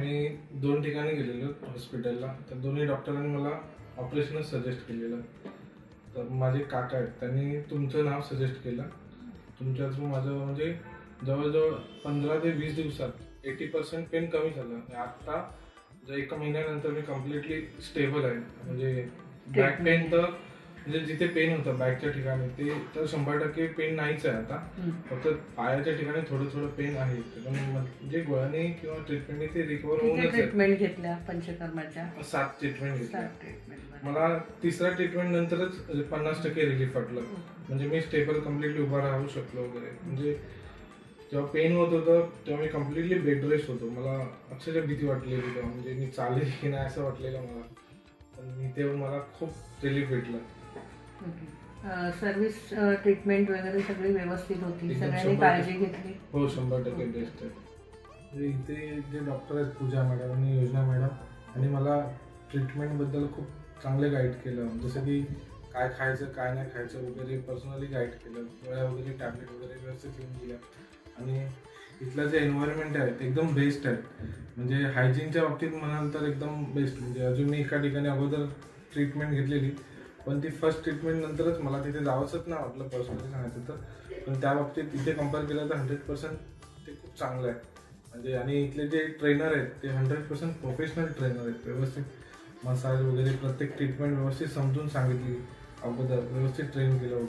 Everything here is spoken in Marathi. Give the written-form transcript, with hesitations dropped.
आम्ही 2 ठिकाणी गेलेलो हॉस्पिटलला, तर दोन्ही डॉक्टरांनी मला ऑपरेशनच सजेस्ट केलेलं. तर माझे काका आहेत, त्यांनी तुमचं नाव सजेस्ट केलं. तुमच्या थ्रू माझं म्हणजे जवळजवळ 15 ते 20 दिवसात 80% पेन कमी झालं. आता जर 1 महिन्यानंतर मी कम्प्लिटली स्टेबल आहे. म्हणजे बॅक पेन तर म्हणजे जिथे पेन होतं बॅकच्या ठिकाणी ते तर 100% पेन नाहीच आहे आता. फक्त पायाच्या ठिकाणी थोडं थोडं पेन आहे. पण म्हणजे गोळ्याने किंवा ट्रीटमेंटने ते रिकवर होऊनच ट्रीटमेंट घेतल्या पंचकर्माच्या 7 ट्रीटमेंट घेतल्या. मला 3ऱ्या ट्रीटमेंट नंतरच 50% रिलीफ वाटलं. म्हणजे मी स्टेबल कम्प्लिटली उभा राहू शकलो वगैरे. म्हणजे जेव्हा पेन होत होतं तेव्हा मी कम्प्लिटली बेड रेस्ट होतो. मला अक्षरशः भीती वाटलेली तेव्हा, म्हणजे मी चालेल की नाही असं वाटलेलं मला. पण मी तेव्हा मला खूप रिलीफ भेटलं. सर्व्हिस ट्रीटमेंट वगैरे सगळी व्यवस्थित होती, सगळ्यांनी काळजी घेतली? हो, 100% बेस्ट आहे. म्हणजे इथे जे डॉक्टर आहेत पूजा मॅडम आणि योजना मॅडम आणि मला ट्रीटमेंटबद्दल खूप चांगले गाईड केलं. जसं की काय खायचं काय नाही खायचं वगैरे पर्सनली गाईड केलं. गोळ्या वगैरे टॅबलेट वगैरे व्यवस्थित लिहून दिल्या. आणि इथलं जे एन्व्हायरमेंट आहे ते एकदम बेस्ट आहे. म्हणजे हायजीनच्या बाबतीत म्हणाल तर एकदम बेस्ट. म्हणजे अजून मी एका ठिकाणी अगोदर ट्रीटमेंट घेतलेली, पण ती फर्स्ट ट्रीटमेंट नंतरच मला तिथे जावंच नाही वाटलं पर्सनली सांगायचं तर. पण त्या बाबतीत इथे कम्पेअर केलं तर 100% ते खूप चांगलं आहे. म्हणजे आणि इथले जे ट्रेनर आहेत ते 100% प्रोफेशनल ट्रेनर आहेत. व्यवस्थित मसाज वगैरे प्रत्येक ट्रीटमेंट व्यवस्थित समजून सांगितली, अगोदर व्यवस्थित ट्रेन केलं.